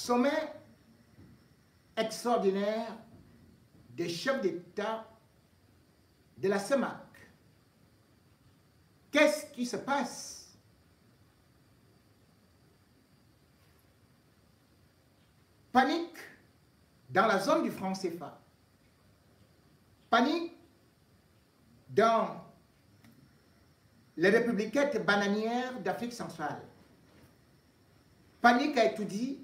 sommet extraordinaire des chefs d'État de la CEMAC. Qu'est-ce qui se passe? Panique dans la zone du franc CFA. Panique dans les républicaines bananières d'Afrique centrale. Panique a été dit.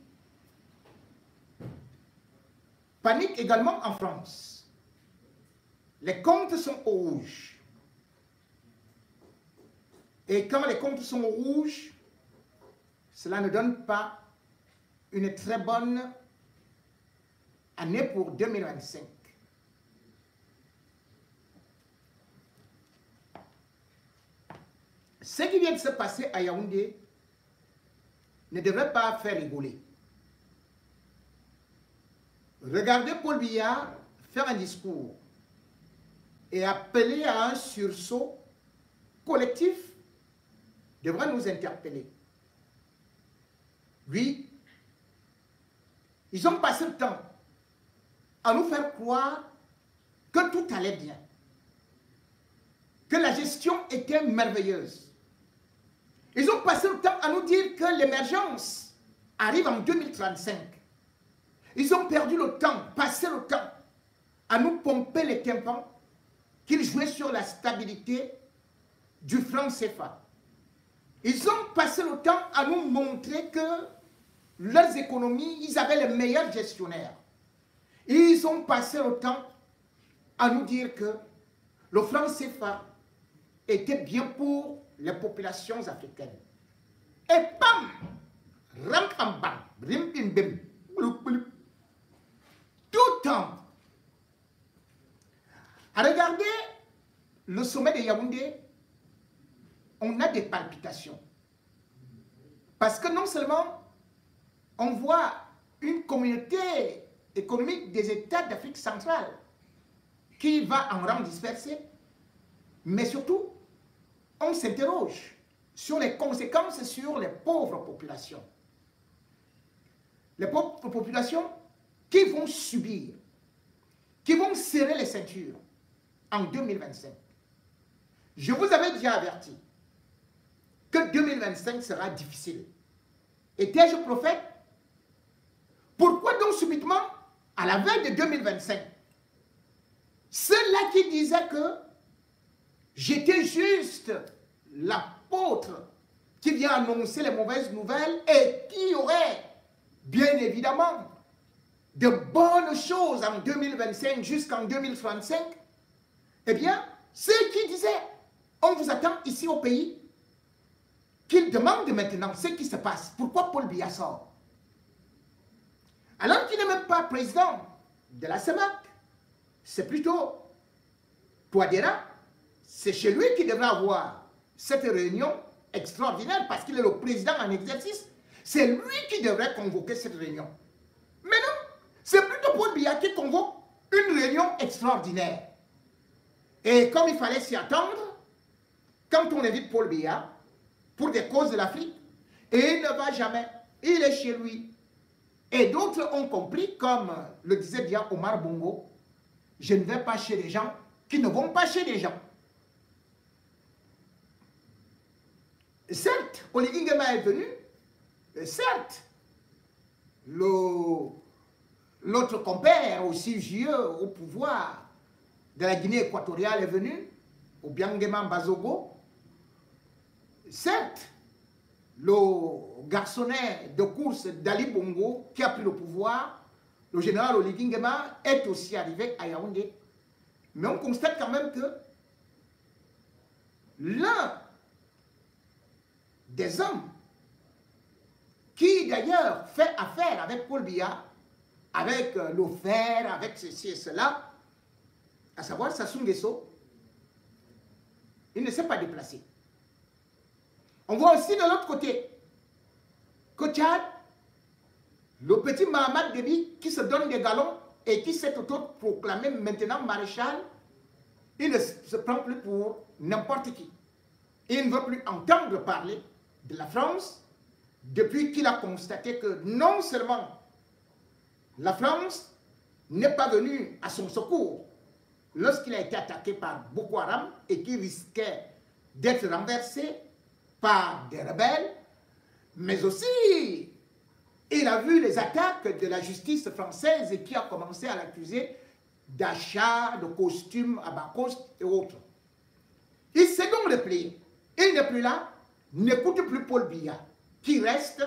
Panique également en France. Les comptes sont au rouge. Et quand les comptes sont au rouge, cela ne donne pas une très bonne année pour 2025. Ce qui vient de se passer à Yaoundé ne devrait pas faire rigoler. Regardez Paul Biya faire un discours et appeler à un sursaut collectif devrait nous interpeller. Oui, ils ont passé le temps à nous faire croire que tout allait bien, que la gestion était merveilleuse. Ils ont passé le temps à nous dire que l'émergence arrive en 2035. Ils ont perdu le temps, passé le temps à nous pomper les tympans qu'ils jouaient sur la stabilité du franc CFA. Ils ont passé le temps à nous montrer que leurs économies, ils avaient les meilleurs gestionnaires. Ils ont passé le temps à nous dire que le franc CFA était bien pour les populations africaines. Et bam! Ram bam bam! Rim bim bim! Tout le temps. À regarder le sommet de Yaoundé, on a des palpitations. Parce que non seulement on voit une communauté économique des États d'Afrique centrale qui va en rang dispersé, mais surtout, on s'interroge sur les conséquences sur les pauvres populations. Les pauvres populations qui vont subir, qui vont serrer les ceintures en 2025. Je vous avais déjà averti que 2025 sera difficile. Étais-je prophète? Pourquoi donc subitement, à la veille de 2025, ceux-là qui disaient que j'étais juste l'apôtre qui vient annoncer les mauvaises nouvelles et qui aurait bien évidemment de bonnes choses en 2025 jusqu'en 2035, eh bien, ceux qui disaient on vous attend ici au pays, qu'ils demandent maintenant ce qui se passe. Pourquoi Paul Biya sort? Alors qu'il n'est même pas président de la CEMAC, c'est plutôt Touadéra, c'est chez lui qui devrait avoir cette réunion extraordinaire parce qu'il est le président en exercice. C'est lui qui devrait convoquer cette réunion. Mais non, c'est plutôt Paul Biya qui convoque une réunion extraordinaire. Et comme il fallait s'y attendre, quand on invite Paul Biya pour des causes de l'Afrique, il ne va jamais, il est chez lui. Et d'autres ont compris, comme le disait bien Omar Bongo, je ne vais pas chez les gens qui ne vont pas chez les gens. Certes, Oligui Nguema est venu, certes, l'autre compère aussi vieux au pouvoir de la Guinée équatoriale est venu, Obiangema Bazogo. Certes, le garçonnet de course d'Ali Bongo qui a pris le pouvoir, le général Oligui Nguema, est aussi arrivé à Yaoundé. Mais on constate quand même que l'un des hommes qui d'ailleurs fait affaire avec Paul Biya, avec l'OFER, avec ceci et cela, à savoir Sassou Nguesso, il ne s'est pas déplacé. On voit aussi de l'autre côté que Tchad, le petit Mahamat Déby qui se donne des galons et qui s'est autoproclamé maintenant maréchal, il ne se prend plus pour n'importe qui. Il ne veut plus entendre parler de la France depuis qu'il a constaté que non seulement La France n'est pas venue à son secours lorsqu'il a été attaqué par Boko Haram et qui risquait d'être renversé par des rebelles, mais aussi il a vu les attaques de la justice française et qui a commencé à l'accuser d'achat de costumes à bas cost et autres. Il s'est donc replié. Il n'est plus là, n'écoute plus Paul Biya, qui reste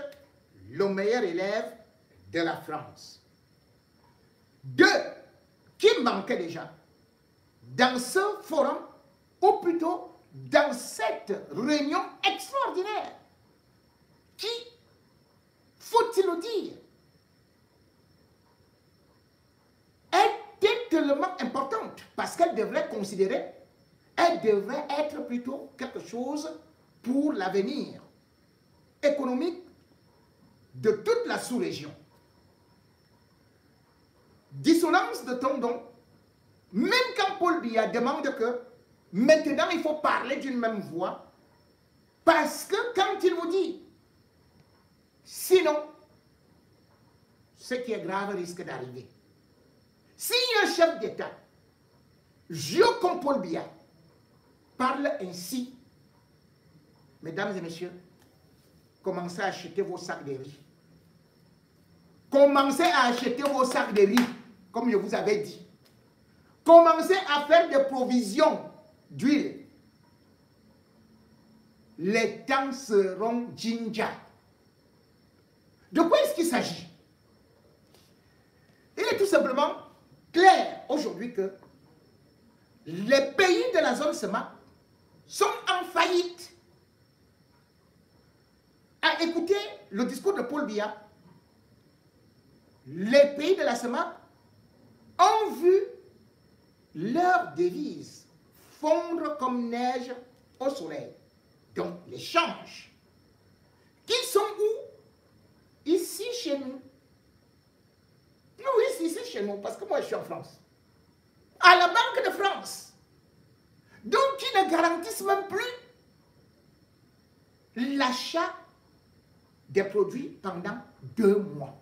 le meilleur élève de la France. Deux, qui manquait déjà dans ce forum, ou plutôt dans cette réunion extraordinaire, qui, faut-il le dire, était tellement importante parce qu'elle devrait considérer, elle devrait être plutôt quelque chose pour l'avenir économique de toute la sous-région. Dissonance de ton don, même quand Paul Biya demande que maintenant il faut parler d'une même voix, parce que quand il vous dit sinon, ce qui est grave risque d'arriver. Si un chef d'État, vieux comme Paul Biya, parle ainsi, mesdames et messieurs, commencez à acheter vos sacs de riz. Commencez à acheter vos sacs de riz, comme je vous avais dit. Commencez à faire des provisions d'huile. Les temps seront ginger. De quoi est-ce qu'il s'agit? Il est tout simplement clair aujourd'hui que les pays de la zone CEMAC sont en faillite. À écouter le discours de Paul Biya, les pays de la CEMAC ont vu leur devise fondre comme neige au soleil. Donc, l'échange. Qu'ils sont où? Ici, chez nous. Oui, ici, chez nous, parce que moi, je suis en France. À la Banque de France. Donc, ils ne garantissent même plus l'achat des produits pendant 2 mois.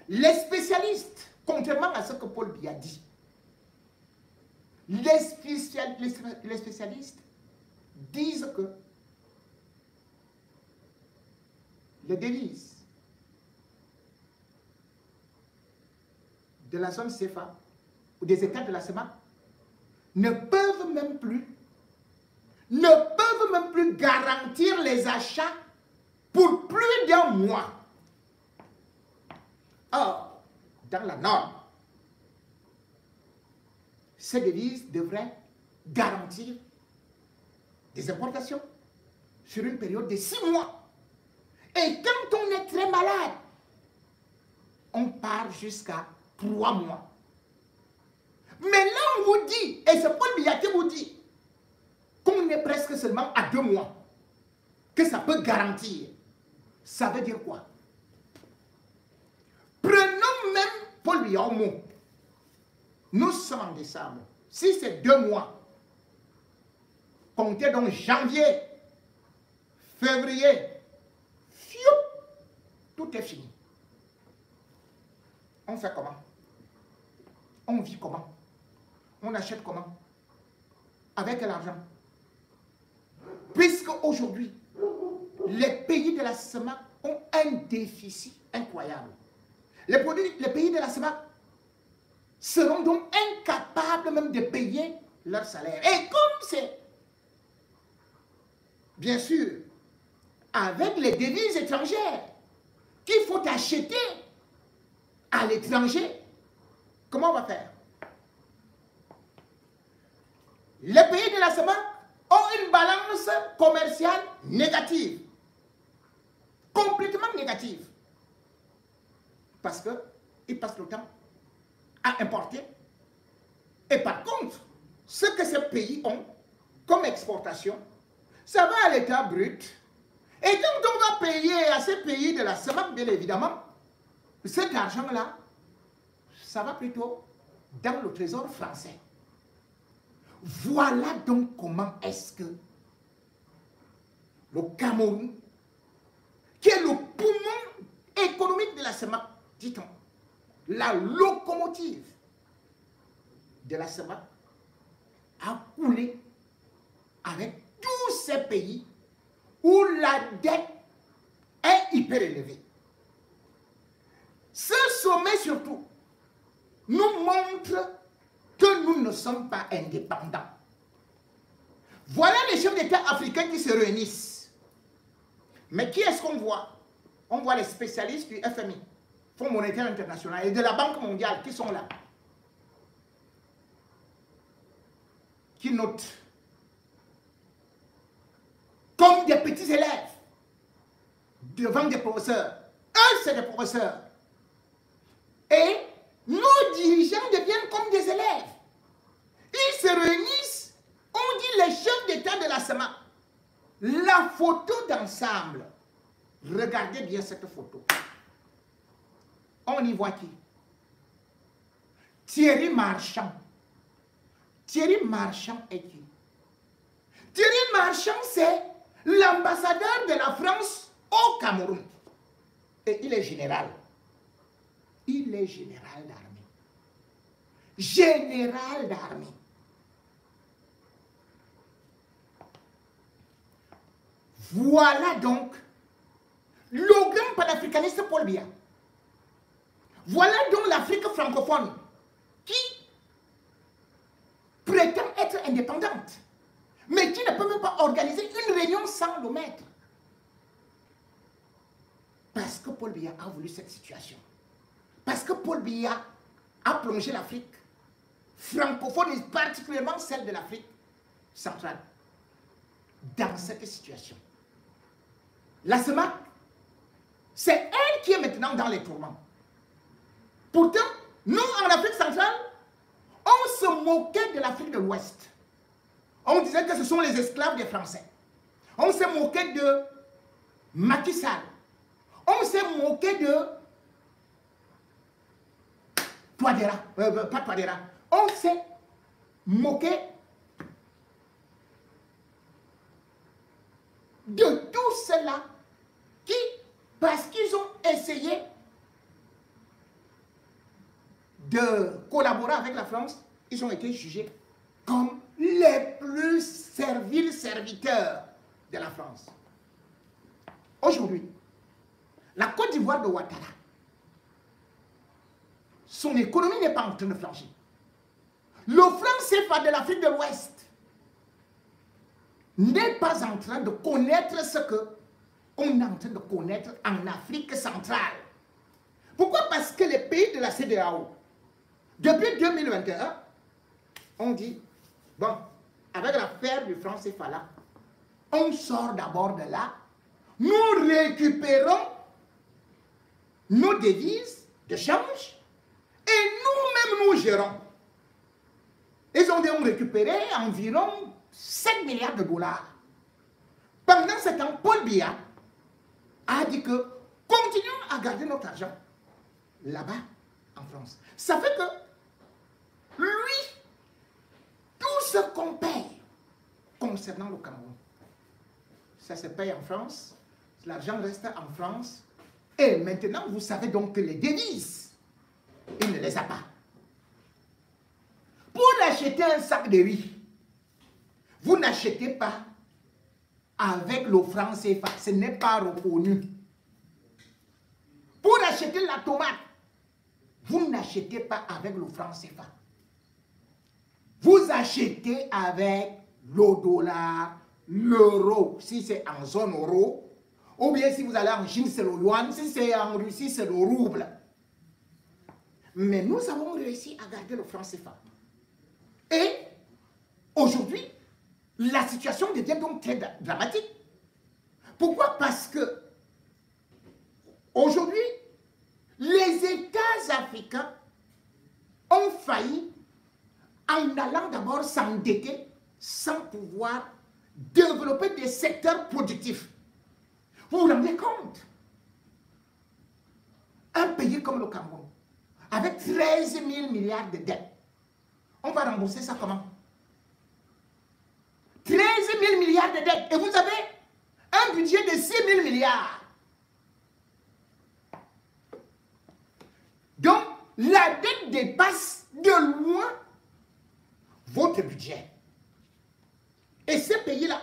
Les spécialistes, contrairement à ce que Paul Biya dit, les spécialistes disent que les devises de la zone CFA ou des États de la CEMAC ne peuvent même plus garantir les achats pour plus d'un mois. Or, dans la norme, ces devises devraient garantir des importations sur une période de 6 mois. Et quand on est très malade, on part jusqu'à 3 mois. Mais là, on vous dit, et c'est Paul Biya qui vous dit, qu'on est presque seulement à 2 mois, que ça peut garantir. Ça veut dire quoi? Prenons même Paul Biya au mot. Nous sommes en décembre. Si c'est 2 mois, comptez donc janvier, février, tout est fini. On fait comment? On vit comment? On achète comment? Avec l'argent. Puisque aujourd'hui, les pays de la CEMAC ont un déficit incroyable. Les pays de la CEMAC seront donc incapables même de payer leur salaire. Et comme c'est, bien sûr, avec les devises étrangères qu'il faut acheter à l'étranger, comment on va faire? Les pays de la CEMAC ont une balance commerciale négative. Complètement négative. Parce qu'ils passent le temps à importer. Et par contre, ce que ces pays ont comme exportation, ça va à l'état brut. Et quand on va payer à ces pays de la CEMAC, bien évidemment, cet argent-là, ça va plutôt dans le trésor français. Voilà donc comment est-ce que le Cameroun, qui est le poumon économique de la CEMAC, dit-on, la locomotive de la CEMAC a coulé avec tous ces pays où la dette est hyper élevée. Ce sommet surtout nous montre que nous ne sommes pas indépendants. Voilà les chefs d'État africains qui se réunissent. Mais qui est-ce qu'on voit? On voit les spécialistes du FMI, Fonds monétaire international, et de la Banque mondiale qui sont là. Qui notent comme des petits élèves devant des professeurs. Eux, c'est des professeurs. Et nos dirigeants deviennent comme des élèves. Ils se réunissent, on dit les chefs d'État de la CEMAC. La photo d'ensemble, regardez bien cette photo. On y voit qui? Thierry Marchand. Thierry Marchand est qui? Thierry Marchand, c'est l'ambassadeur de la France au Cameroun. Et il est général. Il est général d'armée. Général d'armée. Voilà donc le grand panafricaniste Paul Biya. Voilà donc l'Afrique francophone qui prétend être indépendante, mais qui ne peut même pas organiser une réunion sans le maître. Parce que Paul Biya a voulu cette situation. Parce que Paul Biya a plongé l'Afrique francophone, et particulièrement celle de l'Afrique centrale, dans cette situation. La CEMAC, c'est elle qui est maintenant dans les tourments. Pourtant, nous, en Afrique centrale, on se moquait de l'Afrique de l'Ouest. On disait que ce sont les esclaves des Français. On s'est moqué de Macky Sall. On s'est moqué de Touadéra. Pas Touadéra. On s'est moqué de tous ceux-là qui, parce qu'ils ont essayé de collaborer avec la France, ils ont été jugés comme les plus serviles serviteurs de la France. Aujourd'hui, la Côte d'Ivoire de Ouattara, son économie n'est pas en train de flancher. Le franc CFA de l'Afrique de l'Ouest n'est pas en train de connaître ce qu'on est en train de connaître en Afrique centrale. Pourquoi? Parce que les pays de la CEDEAO, depuis 2021, on dit, bon, avec l'affaire du franc CFA là, on sort d'abord de là, nous récupérons nos devises de change et nous-mêmes nous gérons. Ils ont donc récupéré environ 7 milliards de dollars. Pendant ce temps, Paul Biya a dit que continuons à garder notre argent là-bas en France. Ça fait que lui, tout ce qu'on paye concernant le Cameroun, ça se paye en France, l'argent reste en France, et maintenant vous savez donc que les devises, il ne les a pas. Pour acheter un sac de riz, vous n'achetez pas avec le franc CFA, ce n'est pas reconnu. Pour acheter la tomate, vous n'achetez pas avec le franc CFA. Vous achetez avec le dollar, l'euro, si c'est en zone euro, ou bien si vous allez en Chine, c'est le yuan, si c'est en Russie, c'est le rouble. Mais nous avons réussi à garder le franc CFA. Et aujourd'hui, la situation devient donc très dramatique. Pourquoi? Parce que aujourd'hui, les États africains ont failli en allant d'abord s'endetter sans pouvoir développer des secteurs productifs. Vous vous rendez compte? Un pays comme le Cameroun, avec 13 000 milliards de dettes, on va rembourser ça comment? 13 000 milliards de dettes. Et vous avez un budget de 6 000 milliards. Donc, la dette dépasse de loin votre budget. Et ces pays-là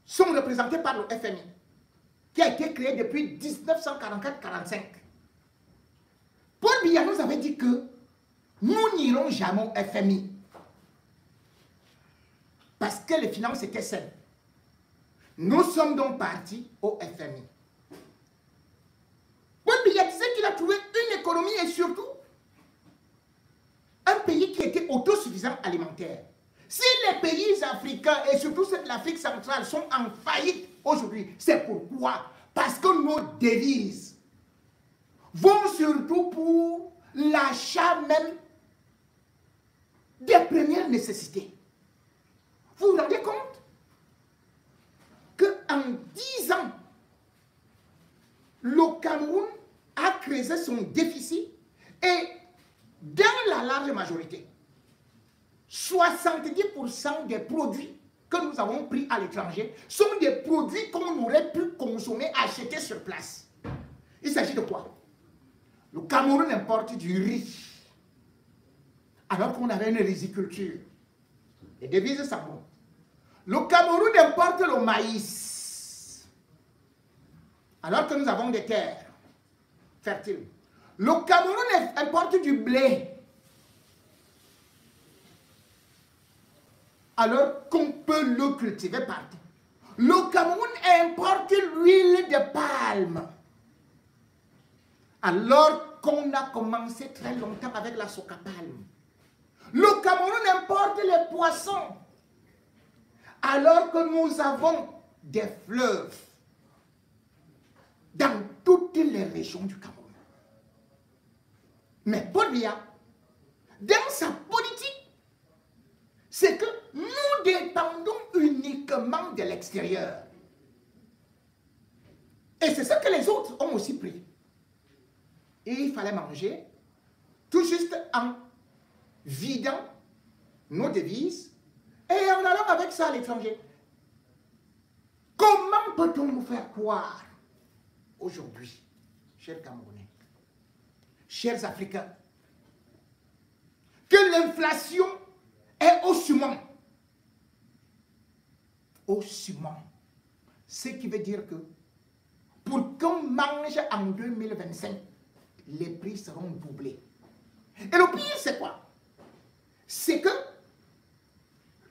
sont représentés par le FMI, qui a été créé depuis 1944-45. Paul Biya nous avait dit que nous n'irons jamais au FMI parce que les finances étaient saines. Nous sommes donc partis au FMI. Paul Biya disait qu'il a trouvé une économie et surtout un pays qui était autosuffisant alimentaire. Si les pays africains et surtout ceux de l'Afrique centrale sont en faillite aujourd'hui, c'est pourquoi? Parce que nos devises vont surtout pour l'achat même des premières nécessités. Vous vous rendez compte qu'en 10 ans, le Cameroun a creusé son déficit et dans la large majorité, 70% des produits que nous avons pris à l'étranger sont des produits qu'on aurait pu consommer, acheter sur place. Il s'agit de quoi? Le Cameroun importe du riz, alors qu'on avait une riziculture. Les devises s'en vont. Le Cameroun importe le maïs, alors que nous avons des terres fertiles. Le Cameroun importe du blé, alors qu'on peut le cultiver partout. Le Cameroun importe l'huile de palme, alors qu'on a commencé très longtemps avec la soca palme. Le Cameroun importe les poissons, alors que nous avons des fleuves dans toutes les régions du Cameroun. Mais Paul Biya, dans sa politique, c'est que nous dépendons uniquement de l'extérieur. Et c'est ce que les autres ont aussi pris. Et il fallait manger tout juste en vidant nos devises et en allant avec ça à l'étranger. Comment peut-on nous faire croire aujourd'hui, chers Camerounais, chers Africains, que l'inflation est au summum? Au summum. Ce qui veut dire que pour qu'on mange en 2025, les prix seront doublés. Et le pire, c'est quoi? C'est que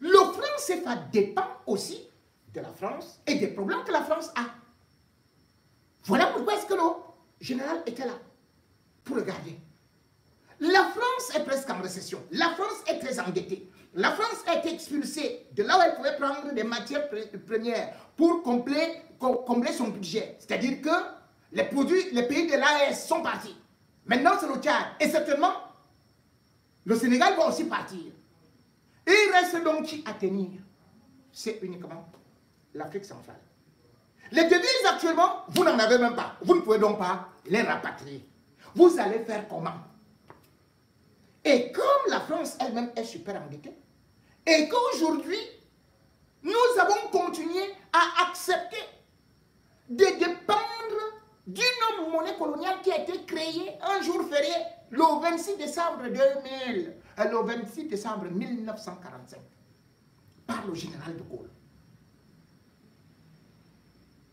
le franc CFA dépend aussi de la France et des problèmes que la France a. Voilà pourquoi est-ce que le général était là, pour regarder. La France est presque en récession. La France est très endettée. La France a été expulsée de là où elle pouvait prendre des matières premières pour combler son budget. C'est-à-dire que les pays de l'AES sont partis. Maintenant, c'est le Tchad. Et certainement, le Sénégal va aussi partir. Et il reste donc qui à tenir? C'est uniquement l'Afrique centrale. Les devises actuellement, vous n'en avez même pas. Vous ne pouvez donc pas les rapatrier. Vous allez faire comment? Et comme la France elle-même est super endettée, et qu'aujourd'hui, nous avons continué à accepter de dépendre d'une monnaie coloniale qui a été créée un jour férié, le 26 décembre 1945, par le général de Gaulle.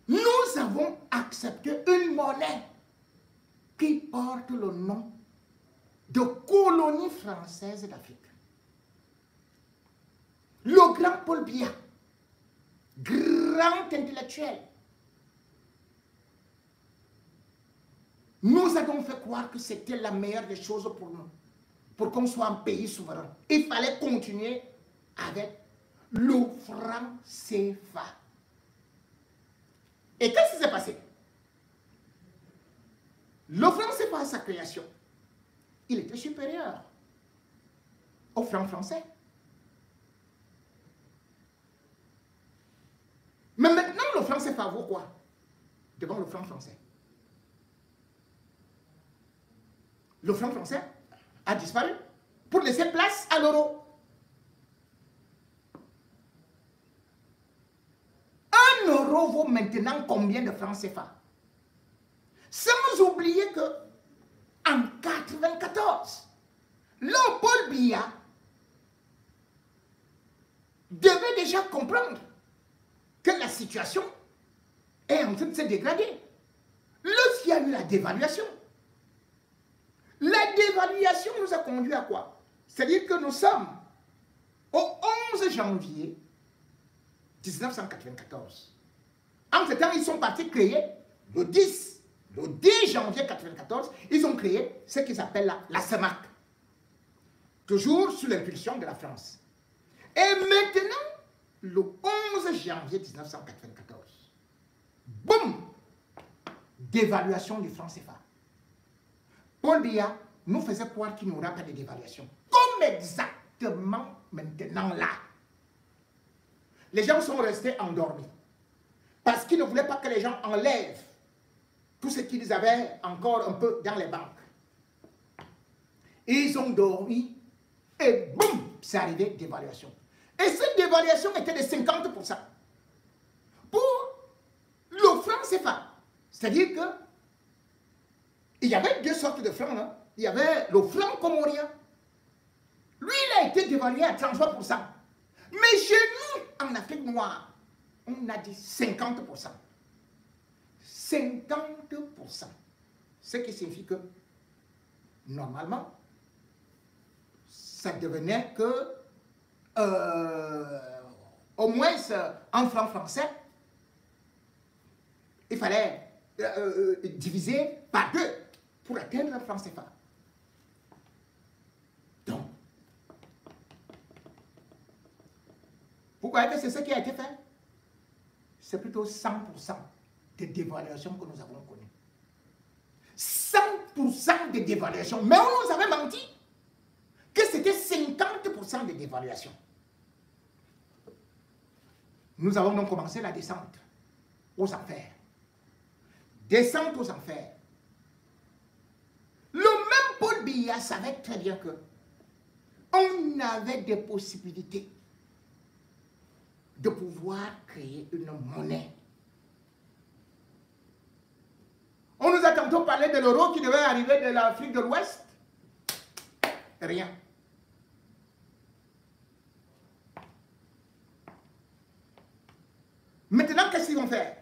Nous avons accepté une monnaie qui porte le nom de colonie française d'Afrique. Le grand Paul Biya, grand intellectuel, nous avons fait croire que c'était la meilleure des choses pour nous, pour qu'on soit un pays souverain. Il fallait continuer avec le franc CFA. Et qu'est-ce qui s'est passé? Le franc CFA à sa création, il était supérieur au franc français. Mais maintenant, le franc CFA vaut quoi devant le franc français? Le franc français a disparu pour laisser place à l'euro. Un euro vaut maintenant combien de francs CFA? Sans oublier que en 1994. Paul Biya devait déjà comprendre que la situation est en train de se dégrader. Lorsqu'il y a eu la dévaluation, nous a conduit à quoi? C'est-à-dire que nous sommes au 11 janvier 1994. En ce temps, ils sont partis créer le 10 janvier 1994, ils ont créé ce qu'ils appellent la CEMAC, toujours sous l'impulsion de la France. Et maintenant, le 11 janvier 1994, boum, dévaluation du franc CFA. Paul Biya nous faisait croire qu'il n'y aura pas de dévaluation. Comme exactement maintenant là. Les gens sont restés endormis. Parce qu'ils ne voulaient pas que les gens enlèvent tout ce qu'ils avaient encore un peu dans les banques. Ils ont dormi et boum, c'est arrivé, dévaluation. Et cette dévaluation était de 50%. Pour le franc CFA. C'est-à-dire que il y avait deux sortes de francs. Hein. Il y avait le franc comorien. Lui, il a été dévalué à 33%. Mais chez nous, en Afrique noire, on a dit 50%. 50%. Ce qui signifie que, normalement, ça devenait que, au moins, en franc français, il fallait diviser par 2 pour atteindre le franc CFA. Donc, vous voyez que c'est ce qui a été fait? C'est plutôt 100% de dévaluation que nous avons connu. 100% de dévaluation. Mais on nous avait menti que c'était 50% de dévaluation. Nous avons donc commencé la descente aux enfers. Descente aux enfers. Le même Paul Biya savait très bien que on avait des possibilités de pouvoir créer une monnaie. On nous a tantôt parlé de l'euro qui devait arriver de l'Afrique de l'Ouest. Rien. Maintenant, qu'est-ce qu'ils vont faire?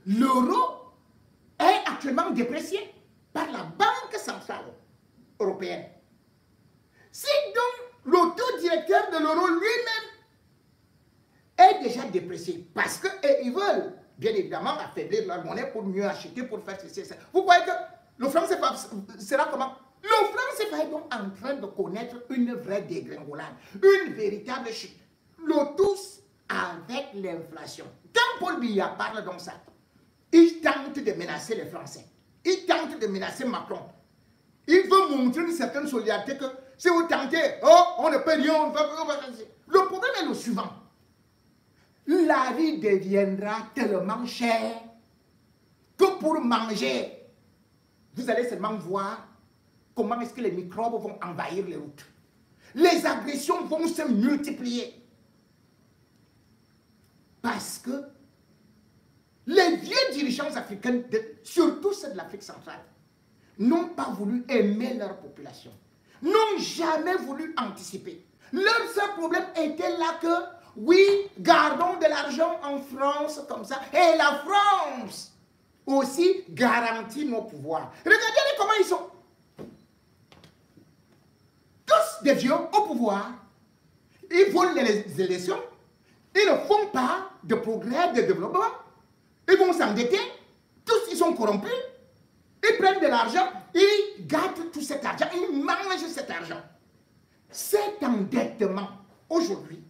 L'euro est actuellement déprécié par la Banque centrale européenne. Si donc le taux directeur de l'euro lui-même est déjà déprécié, parce qu'ils veulent bien évidemment affaiblir leur monnaie pour mieux acheter, pour faire ceci et ça. Vous voyez que le franc CFA sera comment? Le franc CFA est donc en train de connaître une vraie dégringolade, une véritable chute. Le tous avec l'inflation. Quand Paul Biya parle donc ça, il tente de menacer les Français. Il tente de menacer Macron. Il veut montrer une certaine solidarité que si vous tentez, oh, on ne peut rien, le problème est le suivant. La vie deviendra tellement chère que pour manger, vous allez seulement voir comment est-ce que les microbes vont envahir les routes. Les agressions vont se multiplier. Parce que les vieux dirigeants africains, surtout ceux de l'Afrique centrale, n'ont pas voulu aimer leur population, n'ont jamais voulu anticiper. Leur seul problème était là que, oui, gardons de l'argent en France comme ça, et la France aussi garantit nos pouvoirs. Regardez comment ils sont. Tous des vieux au pouvoir. Ils volent les élections, ils ne font pas de progrès, de développement. Ils vont s'endetter, tous ils sont corrompus, ils prennent de l'argent, ils gâtent tout cet argent, ils mangent cet argent. Cet endettement, aujourd'hui,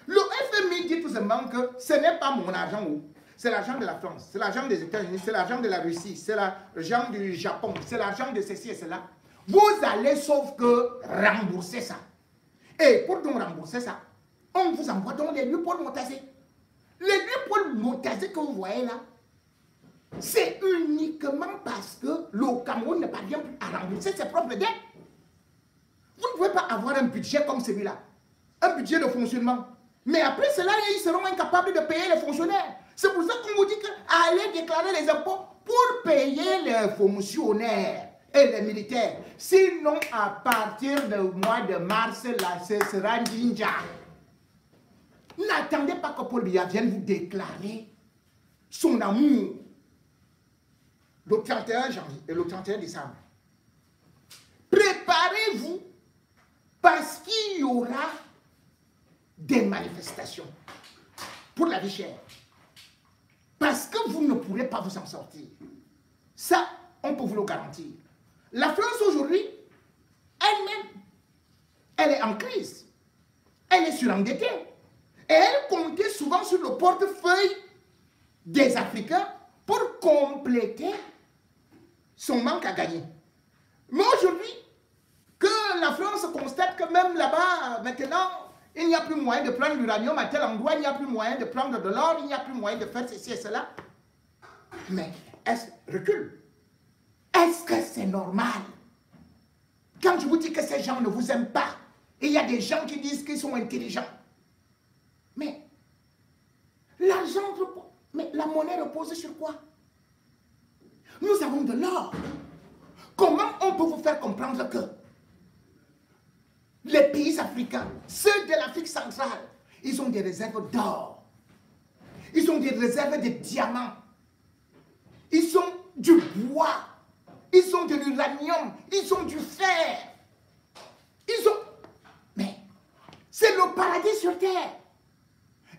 le FMI dit tout simplement que ce n'est pas mon argent, c'est l'argent de la France, c'est l'argent des États-Unis, c'est l'argent de la Russie, c'est l'argent du Japon, c'est l'argent de ceci et cela. Vous allez sauf que rembourser ça. Et pour donc rembourser ça, on vous envoie donc les lieux pour Montazé. Les lieux pour Montazé que vous voyez là, c'est uniquement parce que le Cameroun ne parvient plus à rembourser ses propres dettes. Vous ne pouvez pas avoir un budget comme celui-là, un budget de fonctionnement. Mais après cela, ils seront incapables de payer les fonctionnaires. C'est pour ça qu'on vous dit qu'allez déclarer les impôts pour payer les fonctionnaires. et les militaires. Sinon, à partir du mois de mars, là, ce sera ninja. N'attendez pas que Paul Biya vienne vous déclarer son amour le 31 janvier et le 31 décembre. Préparez-vous parce qu'il y aura des manifestations pour la vie chère. Parce que vous ne pourrez pas vous en sortir. Ça, on peut vous le garantir. La France aujourd'hui, elle-même, elle est en crise. Elle est surendettée. Et elle comptait souvent sur le portefeuille des Africains pour compléter son manque à gagner. Mais aujourd'hui, que la France constate que même là-bas, maintenant, il n'y a plus moyen de prendre l'uranium à tel endroit, il n'y a plus moyen de prendre de l'or, il n'y a plus moyen de faire ceci et cela. Mais recule. Est-ce que c'est normal? Quand je vous dis que ces gens ne vous aiment pas, et il y a des gens qui disent qu'ils sont intelligents. Mais l'argent, mais la monnaie repose sur quoi? Nous avons de l'or. Comment on peut vous faire comprendre que les pays africains, ceux de l'Afrique centrale, ils ont des réserves d'or. Ils ont des réserves de diamants. Ils ont du bois. Ils ont de l'uranium. Ils ont du fer. Ils ont... Mais c'est le paradis sur terre.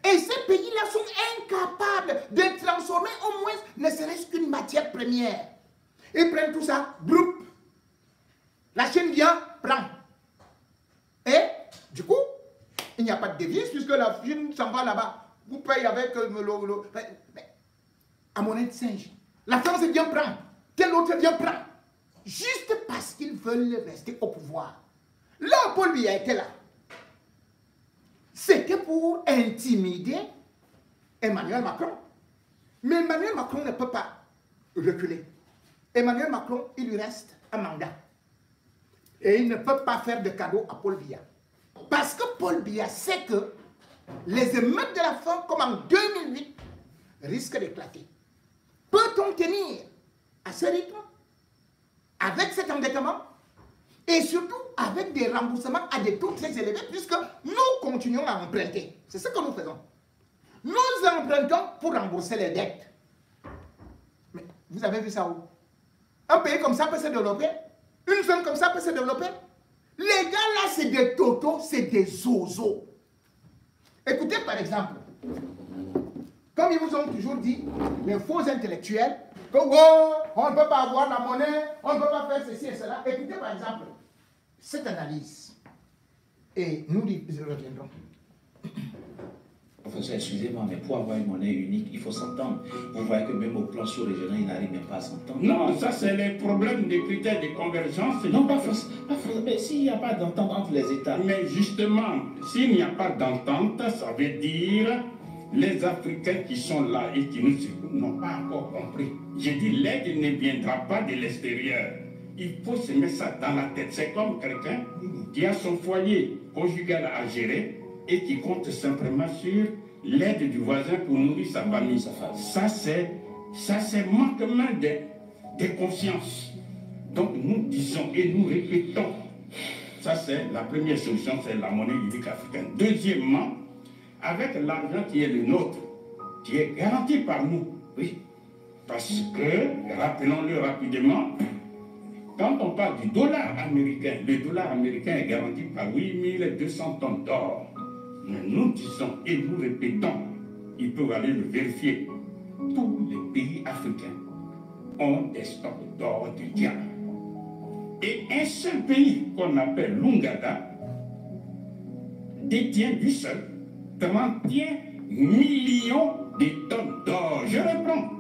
Et ces pays-là sont incapables de transformer au moins ne serait-ce qu'une matière première. Ils prennent tout ça, groupe. La Chine vient, prend. Et du coup, il n'y a pas de devise puisque la Chine s'en va là-bas. Vous payez avec à monnaie de singe. La France vient prendre. Tel autre vient prendre. Juste parce qu'ils veulent rester au pouvoir. Là, Paul Biya était là. C'était pour intimider Emmanuel Macron. Mais Emmanuel Macron ne peut pas reculer. Emmanuel Macron, il lui reste un mandat. Et il ne peut pas faire de cadeau à Paul Biya. Parce que Paul Biya sait que les émeutes de la faim, comme en 2008, risquent d'éclater. Peut-on tenir à ce rythme, avec cet endettement, et surtout avec des remboursements à des taux très élevés, puisque nous continuons à emprunter. C'est ce que nous faisons. Nous empruntons pour rembourser les dettes. Mais vous avez vu ça où? Un pays comme ça peut se développer? Une zone comme ça peut se développer? Les gars là, c'est des totos, c'est des zozos. Écoutez par exemple, comme ils vous ont toujours dit, les faux intellectuels, que oh, on ne peut pas avoir la monnaie, on ne peut pas faire ceci et cela. Écoutez par exemple cette analyse. Et nous y reviendrons. Professeur, excusez-moi, mais pour avoir une monnaie unique, il faut s'entendre. Vous voyez que même au plan sous-régional, il n'arrive même pas à s'entendre. Non, ça c'est les problèmes des critères de convergence. Non, pas forcément. Mais s'il n'y a pas d'entente entre les États. Mais justement, s'il n'y a pas d'entente, ça veut dire les Africains qui sont là et qui nous écoutent n'ont pas encore compris. J'ai dit, l'aide ne viendra pas de l'extérieur. Il faut se mettre ça dans la tête. C'est comme quelqu'un qui a son foyer conjugal à gérer et qui compte simplement sur l'aide du voisin pour nourrir sa famille. Ça c'est manquement de confiance. Donc nous disons et nous répétons, ça c'est la première solution, c'est la monnaie unique africaine. Deuxièmement, avec l'argent qui est le nôtre, qui est garanti par nous, oui, parce que, rappelons-le rapidement, quand on parle du dollar américain, le dollar américain est garanti par 8200 tonnes d'or. Mais nous disons et nous répétons, ils peuvent aller le vérifier, tous les pays africains ont des stocks d'or de diamants. Et un seul pays qu'on appelle l'Ouganda détient lui seul 31 millions de tonnes d'or. Je reprends,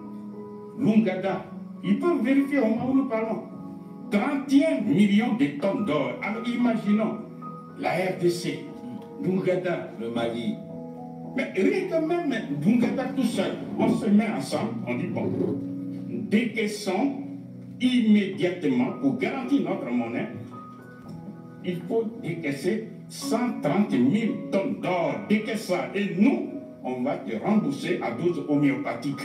l'Ouganda, ils peuvent vérifier au moment où nous parlons. 31 millions de tonnes d'or. Alors imaginons la RDC, l'Ouganda, Le Mali. mais rien que même l'Ouganda tout seul, on se met ensemble, on dit bon, décaissons immédiatement pour garantir notre monnaie, il faut décaisser 130 000 tonnes d'or, décaisse ça, et nous, on va te rembourser à dose homéopathique.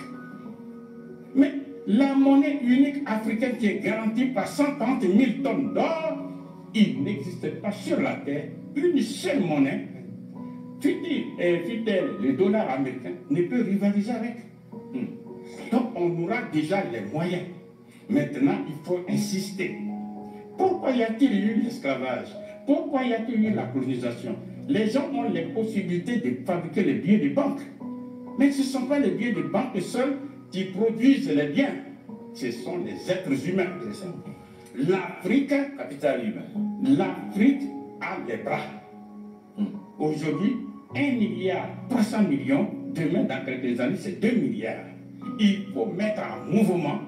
Mais La monnaie unique africaine qui est garantie par 130 000 tonnes d'or, il n'existe pas sur la terre une seule monnaie, fut-elle le dollar américain, ne peut rivaliser avec. Donc on aura déjà les moyens. Maintenant, il faut insister. Pourquoi y a-t-il eu l'esclavage? Pourquoi y a-t-il eu la colonisation? Les gens ont les possibilités de fabriquer les billets de banque. Mais ce ne sont pas les billets de banque seuls qui produisent les biens. Ce sont les êtres humains. L'Afrique, Capital humain. L'Afrique a les bras. Aujourd'hui, 1,3 milliard, demain, dans quelques années, c'est 2 milliards. Il faut mettre en mouvement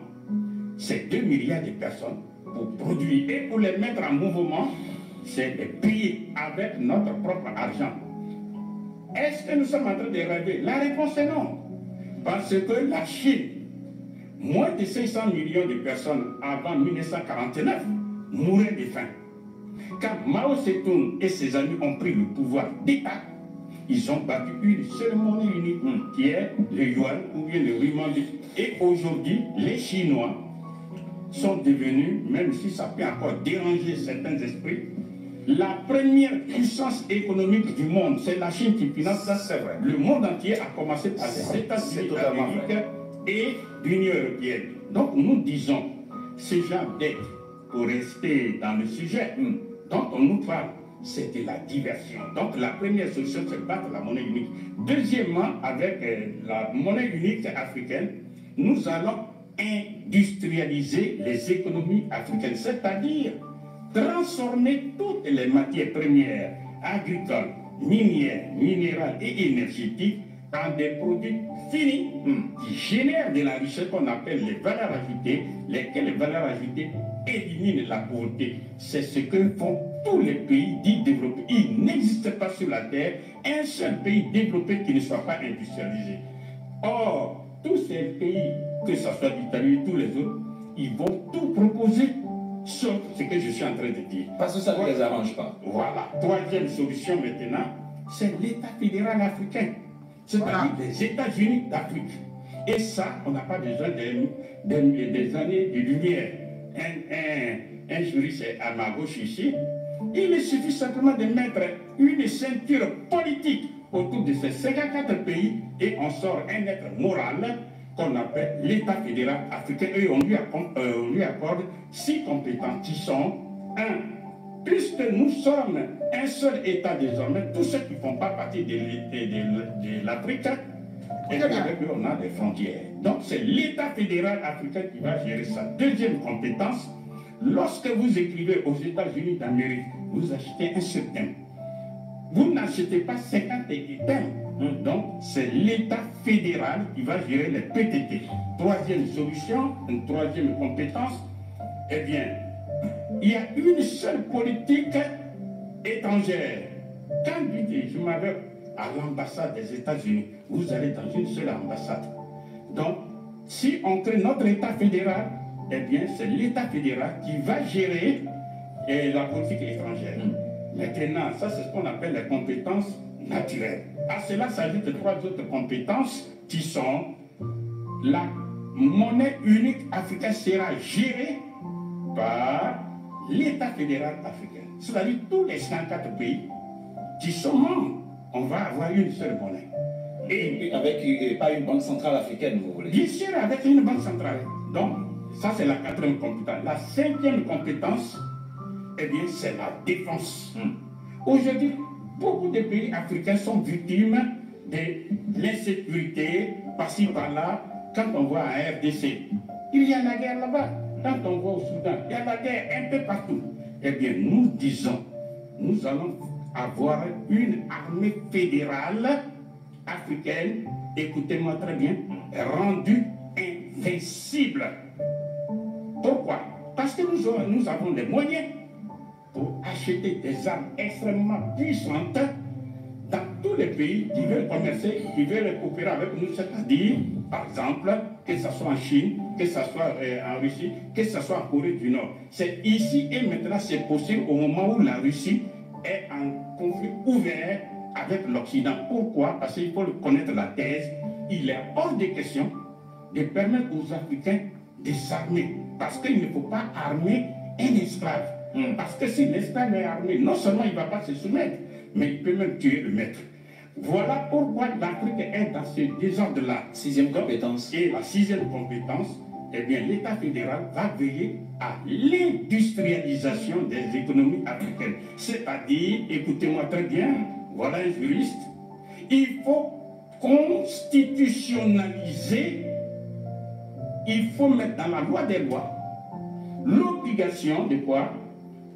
ces 2 milliards de personnes pour produire. Et pour les mettre en mouvement, c'est de payer avec notre propre argent. Est-ce que nous sommes en train de rêver? La réponse est non. Parce que la Chine, moins de 500 millions de personnes avant 1949 mouraient de faim. Quand Mao Zedong et ses amis ont pris le pouvoir d'État, ils ont battu une seule monnaie unique, qui est le yuan ou bien le renminbi. Et aujourd'hui, les Chinois sont devenus, même si ça peut encore déranger certains esprits, la première puissance économique du monde. C'est la Chine qui finance ça, c'est vrai. Le monde entier a commencé par les États-Unis d'Amérique et l'Union européenne. Donc nous disons, ce genre d'aide, pour rester dans le sujet dont on nous parle, c'est de la diversion. Donc la première solution, c'est battre la monnaie unique. Deuxièmement, avec la monnaie unique africaine, nous allons industrialiser les économies africaines, c'est-à-dire transformer toutes les matières premières agricoles, minières, minérales et énergétiques en des produits finis qui génèrent de la richesse qu'on appelle les valeurs ajoutées, lesquelles les valeurs ajoutées éliminent la pauvreté. C'est ce que font tous les pays dits développés. Il n'existe pas sur la terre un seul pays développé qui ne soit pas industrialisé. Or, tous ces pays, que ce soit l'Italie et tous les autres, ils vont tout proposer, sauf ce que je suis en train de dire. Parce que ça ne les arrange pas. Voilà. Troisième solution maintenant, c'est l'État fédéral africain. C'est-à-dire les États-Unis d'Afrique. Et ça, on n'a pas besoin des années de lumière. Un juriste à ma gauche ici, il suffit simplement de mettre une ceinture politique autour de ces 54 pays et on sort un être moral qu'on appelle l'État fédéral africain. Et on lui accorde 6 compétences qui sont 1. Puisque nous sommes un seul État désormais, tous ceux qui ne font pas partie de l'Afrique, et avec eux on a des frontières. Donc c'est l'État fédéral africain qui va gérer ça. Deuxième compétence, lorsque vous écrivez aux États-Unis d'Amérique, vous achetez un seul thème. Vous n'achetez pas 50 thèmes. Donc c'est l'État fédéral qui va gérer les PTT. Troisième solution, une troisième compétence, eh bien, il y a une seule politique étrangère. Quand je m'avais à l'ambassade des États-Unis, vous allez dans une seule ambassade. Donc, si on crée notre État fédéral, eh bien, c'est l'État fédéral qui va gérer la politique étrangère. Maintenant, ça, c'est ce qu'on appelle les compétences naturelles. À cela s'ajoutent 3 autres compétences qui sont la monnaie unique africaine sera gérée par l'État fédéral africain. C'est-à-dire tous les 54 pays qui sont membres, on va avoir une seule monnaie. Et avec pas une banque centrale africaine, vous voulez? Bien sûr, avec une banque centrale. Donc, ça c'est la 4e compétence. La 5e compétence, eh bien, c'est la défense. Aujourd'hui, beaucoup de pays africains sont victimes de l'insécurité, par-ci, par-là. Quand on voit à RDC, il y a la guerre là-bas. Quand on voit au Soudan, il y a la guerre un peu partout. Eh bien, nous disons, nous allons avoir une armée fédérale africaine, écoutez-moi très bien, rendue invincible. Pourquoi? Parce que nous avons les moyens pour acheter des armes extrêmement puissantes dans tous les pays qui veulent commercer, qui veulent coopérer avec nous, c'est-à-dire, par exemple, que ce soit en Chine, que ce soit en Russie, que ce soit en Corée du Nord. C'est ici et maintenant, c'est possible au moment où la Russie est en conflit ouvert avec l'Occident. Pourquoi? Parce qu'il faut connaître la thèse. Il est hors de question de permettre aux Africains désarmer. Parce qu'il ne faut pas armer un esclave. Parce que si l'esclave est armé, non seulement il ne va pas se soumettre, mais il peut même tuer le maître. Voilà pourquoi l'Afrique est dans ce désordre-là. Sixième compétence. Et la sixième compétence, eh bien, l'État fédéral va veiller à l'industrialisation des économies africaines. C'est-à-dire, écoutez-moi très bien, voilà un juriste, il faut constitutionnaliser, il faut mettre dans la loi des lois l'obligation de quoi?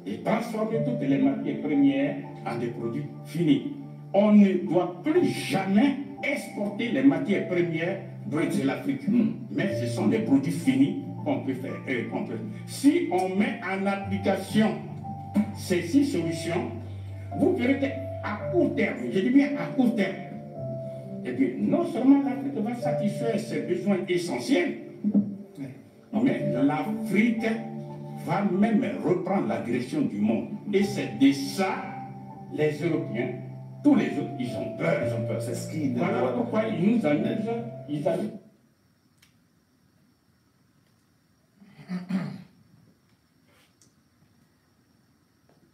De transformer toutes les matières premières en des produits finis. On ne doit plus jamais exporter les matières premières de l'Afrique. Mais ce sont des produits finis qu'on peut faire. Si on met en application ces 6 solutions, vous verrez qu'à court terme, je dis bien à court terme, eh bien, non seulement l'Afrique va satisfaire ses besoins essentiels, mais l'Afrique va même reprendre la direction du monde. Et c'est de ça, les Européens, tous les autres, ils ont peur. C'est ce qui voilà pourquoi ils nous amusent. Ils amusent.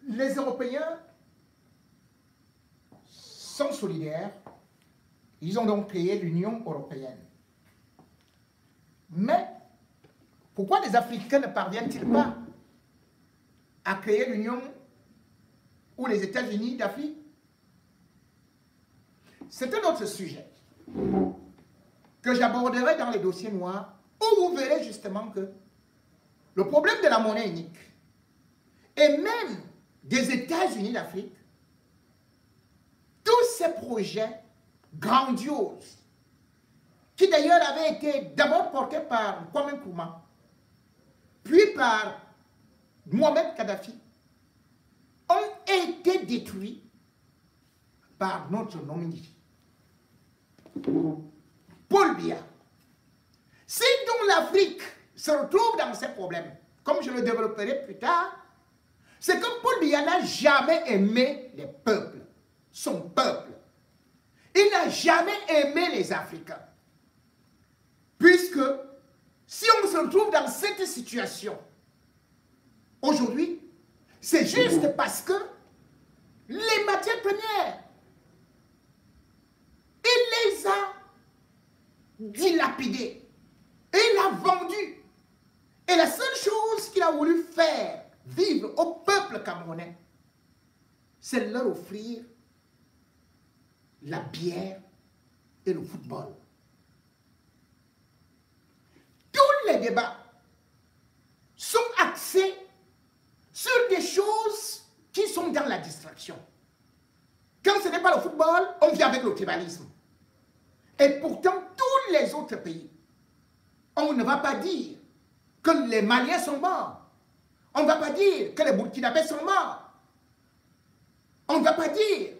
Les Européens sont solidaires. Ils ont donc créé l'Union européenne. Mais pourquoi les Africains ne parviennent-ils pas à créer l'Union ou les États-Unis d'Afrique? C'est un autre sujet que j'aborderai dans les dossiers noirs, où vous verrez justement que le problème de la monnaie unique et même des États-Unis d'Afrique, tous ces projets grandioses, qui d'ailleurs avaient été d'abord portés par Kwame Nkrumah, puis par Mohamed Kadhafi, ont été détruits par notre nominé, Paul Biya. Si donc l'Afrique se retrouve dans ces problèmes, comme je le développerai plus tard, c'est que Paul Biya n'a jamais aimé les peuples, son peuple. Il n'a jamais aimé les Africains. Puisque si on se retrouve dans cette situation aujourd'hui, c'est juste parce que les matières premières, il les a dilapidées et il a vendues. Et la seule chose qu'il a voulu faire vivre au peuple camerounais, c'est leur offrir la bière et le football. Tous les débats sont axés sur des choses qui sont dans la distraction. Quand ce n'est pas le football, on vient avec le tribalisme. Et pourtant, tous les autres pays, on ne va pas dire que les Maliens sont morts. On ne va pas dire que les Burkinabés sont morts. On ne va pas dire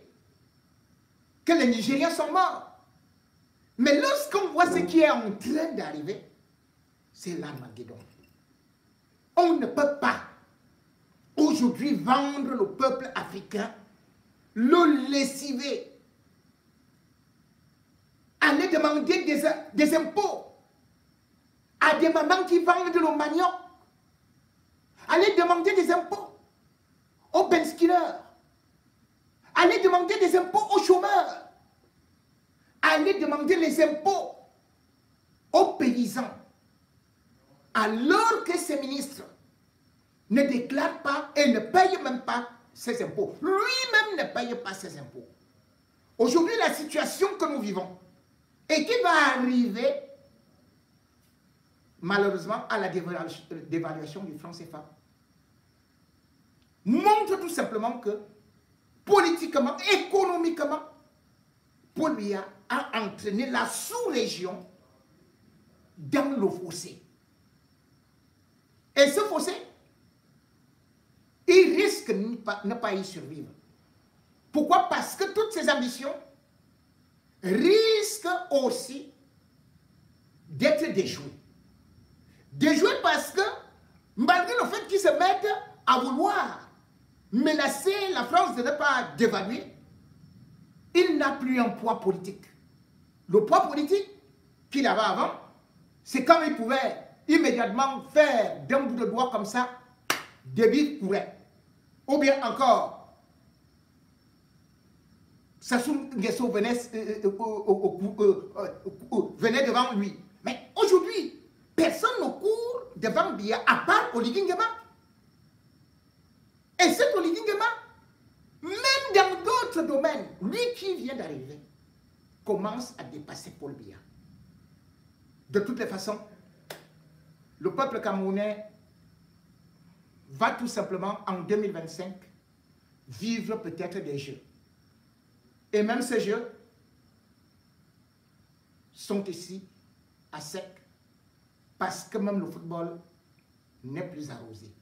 que les Nigériens sont morts. Mais lorsqu'on voit ce qui est en train d'arriver, c'est l'Armageddon. On ne peut pas aujourd'hui vendre le peuple africain, le lessiver, aller demander des impôts à des mamans qui vendent le manioc, aller demander des impôts aux benskillers, aller demander des impôts aux chômeurs, aller demander les impôts aux paysans, alors que ces ministres ne déclarent pas et ne payent même pas ses impôts. Lui-même ne paye pas ses impôts. Aujourd'hui, la situation que nous vivons et qui va arriver, malheureusement, à la dévaluation du franc CFA, montre tout simplement que, politiquement, économiquement, Paul Biya a entraîné la sous-région dans le fossé. Et ce fossé, il risque de ne pas y survivre. Pourquoi? Parce que toutes ces ambitions risquent aussi d'être déjouées. Déjouées parce que, malgré le fait qu'ils se mettent à vouloir menacer la France de ne pas dévaluer, il n'a plus un poids politique. Le poids politique qu'il avait avant, c'est quand il pouvait immédiatement faire d'un bout de doigt comme ça, Déby courait. Ou bien encore, Sassou Nguesso venait devant lui. Mais aujourd'hui, personne ne court devant Biya à part Oligui Nguema. Et cet Oligui Nguema, même dans d'autres domaines, lui qui vient d'arriver, commence à dépasser Paul Biya. De toutes les façons, le peuple camerounais va tout simplement en 2025 vivre peut-être des jeux. Et même ces jeux sont ici à sec parce que même le football n'est plus arrosé.